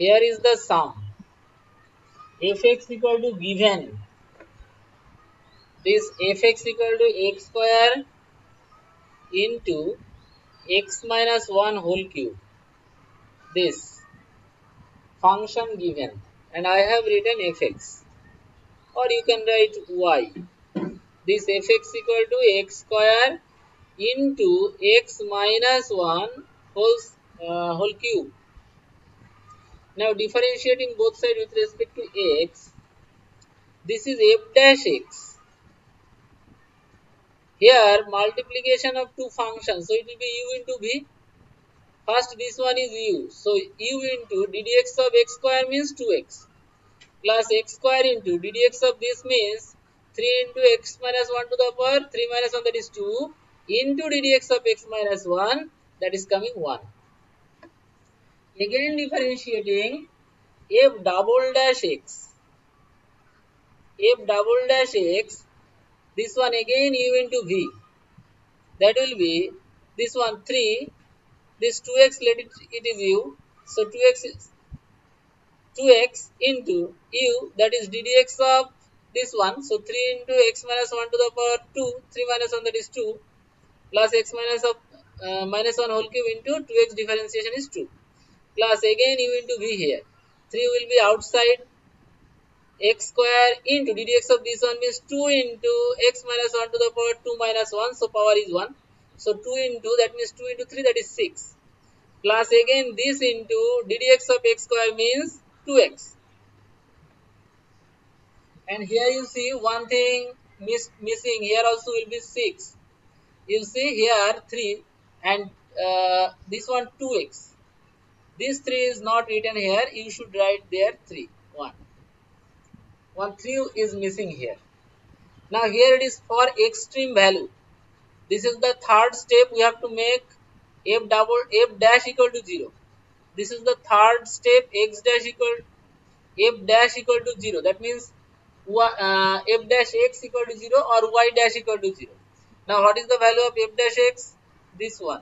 Here is the sum. Fx equal to given this fx equal to x square into x minus 1 whole cube. This function given, and I have written fx, or you can write y. This fx equal to x square into x minus 1 whole cube. Now differentiating both sides with respect to x, this is f dash x. Here multiplication of two functions, so it will be u into v. First this one is u, so u into ddx of x square means 2x plus x square into ddx of this means 3 into x minus 1 to the power 3 minus 1, that is 2, into ddx of x minus 1, that is coming 1. Again differentiating f double dash x. F double dash x, this one again u into v, that will be this one 3, this 2x, let it is u, so 2x is 2x into u, that is ddx of this one, so 3 into x minus 1 to the power 2, 3 minus 1, that is 2, plus x minus of minus 1 whole cube into 2x differentiation is 2, plus again u into v here, 3 will be outside, x square into ddx of this one means 2 into x minus 1 to the power 2 minus 1, so power is 1, so 2 into, that means 2 into 3, that is 6, plus again this into ddx of x square means 2x. And here you see one thing missing, here also will be 6. You see here 3 and this one 2x. This 3 is not written here, you should write there 3, 1. 3 is missing here. Now here it is for extreme value. This is the third step, we have to make f dash equal to 0. This is the third step, f dash equal to 0. That means f dash x equal to 0 or y dash equal to 0. Now what is the value of f dash x? This one.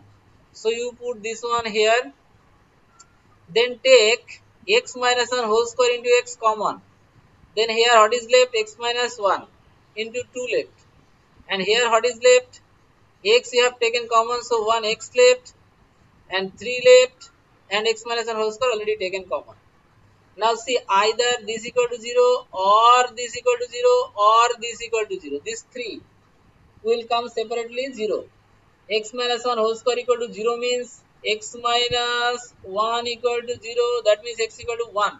So you put this one here. Then take x minus 1 whole square into x common. Then here what is left? X minus 1 into 2 left. And here what is left? X you have taken common, so 1 x left and 3 left, and x minus 1 whole square already taken common. Now see, either this equal to 0 or this equal to 0 or this equal to 0. These 3 will come separately 0. X minus 1 whole square equal to 0 means x minus 1 equal to 0, that means x equal to 1.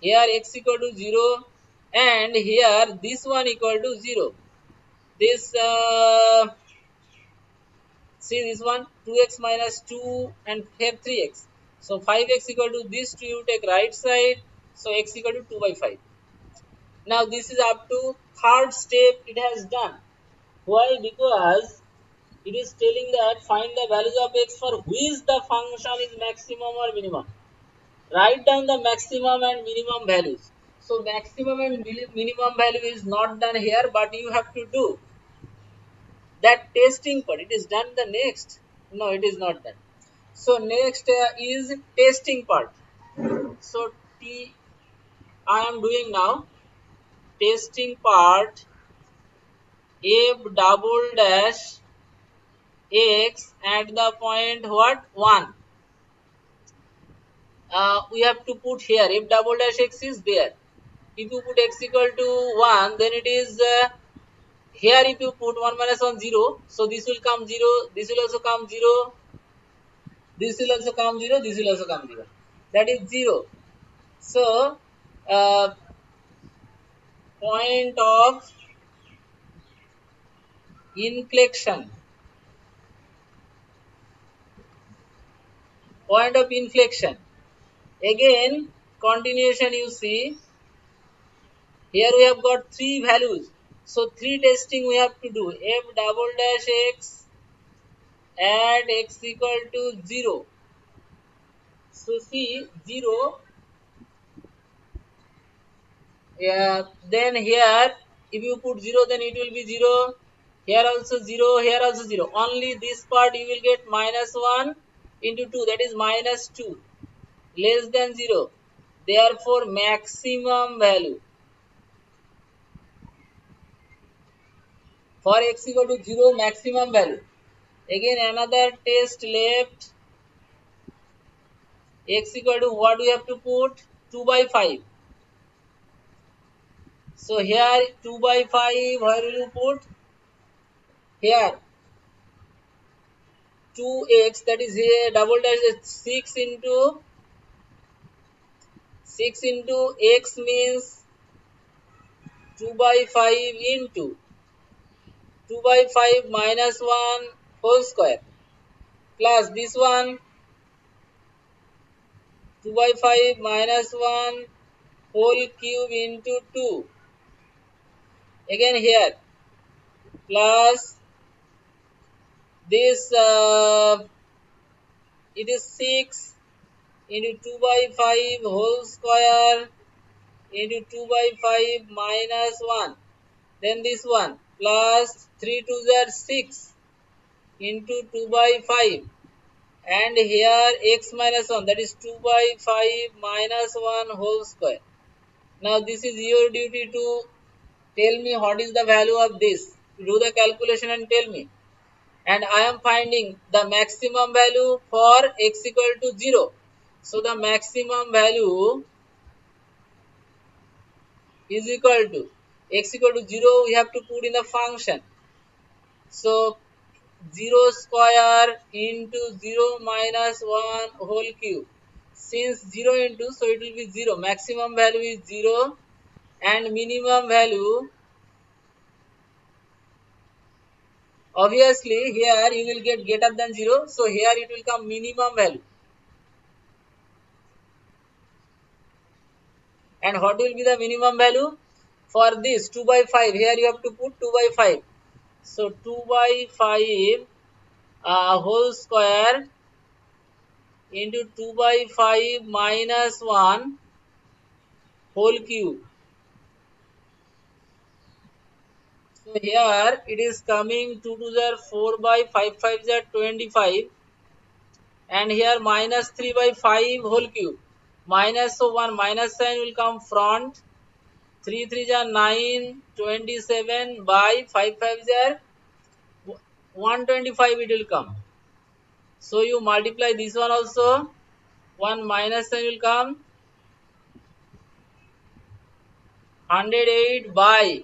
Here x equal to 0 and here this one equal to 0. This see this one 2x minus 2 and here 3x. So 5x equal to this 2, you take right side, so x equal to 2 by 5. Now this is up to third step it has done. Why? Because it is telling that find the values of x for which the function is maximum or minimum. Write down the maximum and minimum values. So maximum and minimum value is not done here, but you have to do that testing part. It is done the next. No, it is not done. So next is testing part. So I am doing now testing part f double dash x at the point what 1. We have to put here f double dash x is there. If you put x equal to 1, then it is here if you put 1 minus 1 0, so this will come 0, this will also come 0, this will also come 0, this will also come 0, that is 0. So point of inflection, again continuation. You see here we have got 3 values, so 3 testing we have to do. F double dash x at x equal to 0. So see 0. Then here if you put 0, then it will be 0. Here also 0. Here also 0. Only this part you will get minus 1 into 2. That is minus 2. Less than 0. Therefore, maximum value for x equal to 0, maximum value. Again, another test left. X equal to what we have to put? 2 by 5. So here 2 by 5, where will you put? Here 2x, that is here double dash 6 into x means 2 by 5 into 2 by 5 minus 1 whole square plus this one 2 by 5 minus 1 whole cube into 2. Again here plus this it is 6 into 2 by 5 whole square into 2 by 5 minus 1. Then this one plus 3 2s are 6 into 2 by 5. And here x minus 1, that is 2 by 5 minus 1 whole square. Now this is your duty to tell me what is the value of this. Do the calculation and tell me. And I am finding the maximum value for x equal to 0. So the maximum value is equal to x equal to 0, we have to put in the function. So 0 square into 0 minus 1 whole cube. Since 0 into, so it will be 0. Maximum value is 0 and minimum value, obviously here you will get greater than 0. So here it will come minimum value. And what will be the minimum value? For this 2 by 5, here you have to put 2 by 5. So 2 by 5 whole square into 2 by 5 minus 1 whole cube. So here it is coming 2 to the 4 by 5 5 is 25 and here minus 3 by 5 whole cube. Minus, so 1 minus sign will come front. 3 3 is 9, 27 by 5 5 is 125 it will come. So you multiply this one also. 1 minus sign will come 108 by